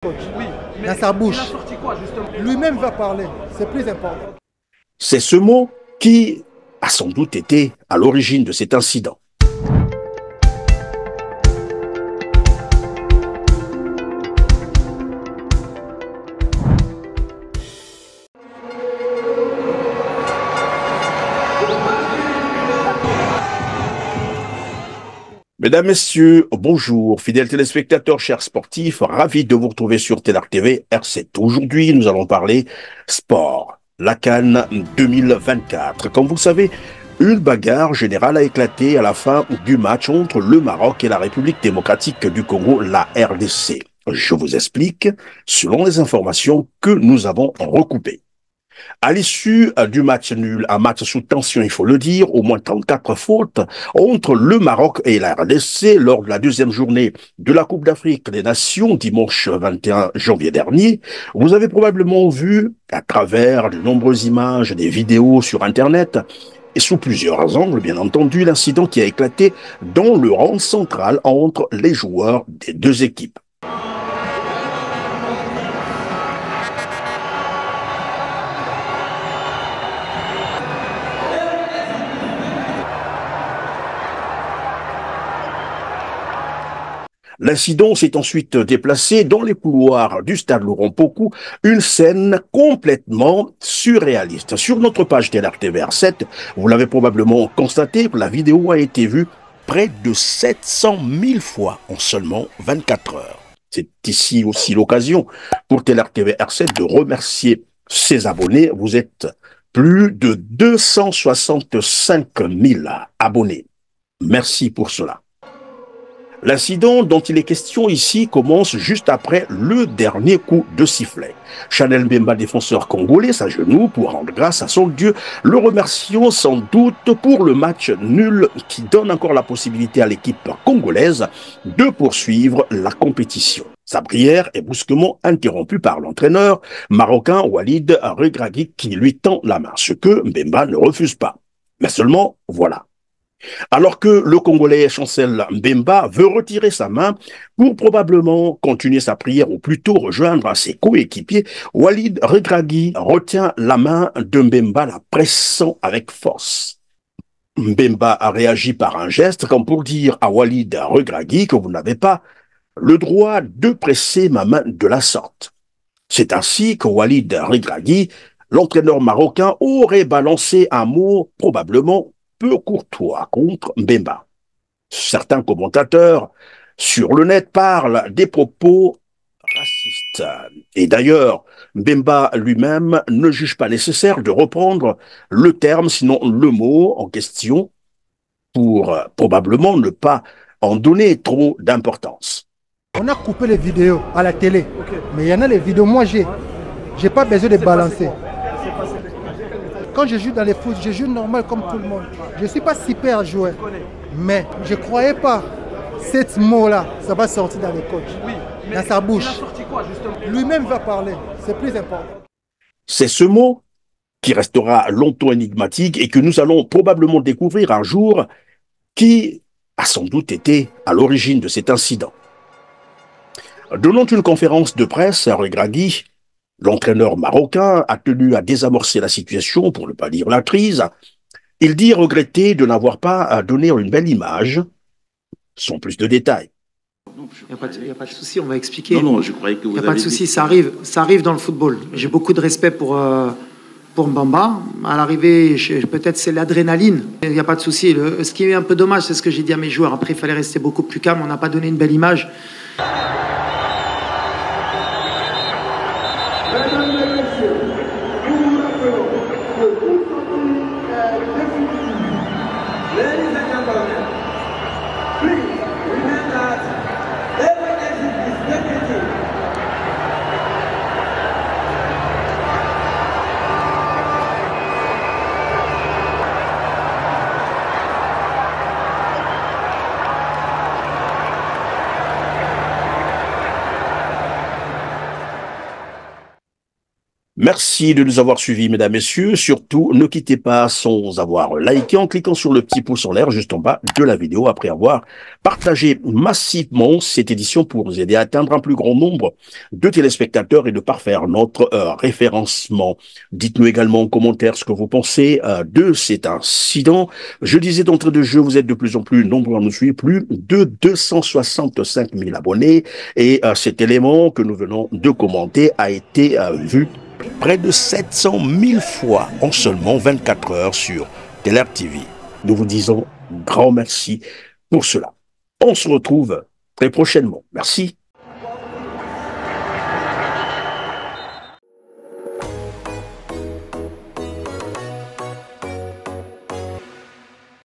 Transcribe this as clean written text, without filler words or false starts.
Coach. Oui, mais Dans sa bouche. il a sorti quoi, justement? Lui-même va parler, c'est plus important. C'est ce mot qui a sans doute été à l'origine de cet incident. Mesdames, Messieurs, bonjour, fidèles téléspectateurs, chers sportifs, ravi de vous retrouver sur Télarc TV R7. Aujourd'hui, nous allons parler sport, la CAN 2024. Comme vous le savez, une bagarre générale a éclaté à la fin du match entre le Maroc et la République démocratique du Congo, la RDC. Je vous explique selon les informations que nous avons recoupées. À l'issue du match nul, un match sous tension, il faut le dire, au moins 34 fautes entre le Maroc et la RDC lors de la deuxième journée de la Coupe d'Afrique des Nations, dimanche 21 janvier dernier. Vous avez probablement vu, à travers de nombreuses images, des vidéos sur Internet, et sous plusieurs angles, bien entendu, l'incident qui a éclaté dans le rang central entre les joueurs des deux équipes. L'incident s'est ensuite déplacé dans les couloirs du stade Laurent-Pokou, une scène complètement surréaliste. Sur notre page Télarc TV R7, vous l'avez probablement constaté, la vidéo a été vue près de 700 000 fois en seulement 24 heures. C'est ici aussi l'occasion pour Télarc TV R7 de remercier ses abonnés. Vous êtes plus de 265 000 abonnés. Merci pour cela. L'incident dont il est question ici commence juste après le dernier coup de sifflet. Chanel Mbemba, défenseur congolais, s'agenouille pour rendre grâce à son Dieu, le remerciant sans doute pour le match nul qui donne encore la possibilité à l'équipe congolaise de poursuivre la compétition. Sa prière est brusquement interrompue par l'entraîneur marocain Walid Regragui qui lui tend la main, ce que Mbemba ne refuse pas. Mais seulement, voilà. Alors que le Congolais Chancel Mbemba veut retirer sa main pour probablement continuer sa prière ou plutôt rejoindre ses coéquipiers, Walid Regragui retient la main de Mbemba, la pressant avec force. Mbemba a réagi par un geste comme pour dire à Walid Regragui que vous n'avez pas le droit de presser ma main de la sorte. C'est ainsi que Walid Regragui, l'entraîneur marocain, aurait balancé un mot probablement peu courtois contre Mbemba. Certains commentateurs sur le net parlent des propos racistes. Et d'ailleurs, Mbemba lui-même ne juge pas nécessaire de reprendre le terme, sinon le mot en question, pour probablement ne pas en donner trop d'importance. On a coupé les vidéos à la télé, mais il y en a les vidéos, moi j'ai pas besoin de balancer. Quand je joue dans les foot, je joue normal comme tout le monde. Je ne suis pas super joueur, mais je ne croyais pas cette mot-là, ça va sortir dans le coach, dans sa bouche. Il a sorti quoi, justement? Lui-même va parler, c'est plus important. C'est ce mot qui restera longtemps énigmatique et que nous allons probablement découvrir un jour qui a sans doute été à l'origine de cet incident. Donnant une conférence de presse à Regragui, l'entraîneur marocain a tenu à désamorcer la situation, pour ne pas dire la crise. Il dit regretter de n'avoir pas donné une belle image, sans plus de détails. Il n'y a pas de souci, on va expliquer. Non, je croyais que vous Il n'y a pas de souci, ça arrive dans le football. J'ai beaucoup de respect pour Mbamba. À l'arrivée, peut-être c'est l'adrénaline. Il n'y a pas de souci. Ce qui est un peu dommage, c'est ce que j'ai dit à mes joueurs. Après, il fallait rester beaucoup plus calme. On n'a pas donné une belle image. Merci de nous avoir suivis, mesdames, messieurs. Surtout, ne quittez pas sans avoir liké en cliquant sur le petit pouce en l'air juste en bas de la vidéo après avoir partagé massivement cette édition pour nous aider à atteindre un plus grand nombre de téléspectateurs et de parfaire notre référencement. Dites-nous également en commentaire ce que vous pensez de cet incident. Je disais d'entrée de jeu, vous êtes de plus en plus nombreux à nous suivre, plus de 265 000 abonnés et cet élément que nous venons de commenter a été vu près de 700 000 fois en seulement 24 heures sur Teler TV. Nous vous disons grand merci pour cela. On se retrouve très prochainement. Merci.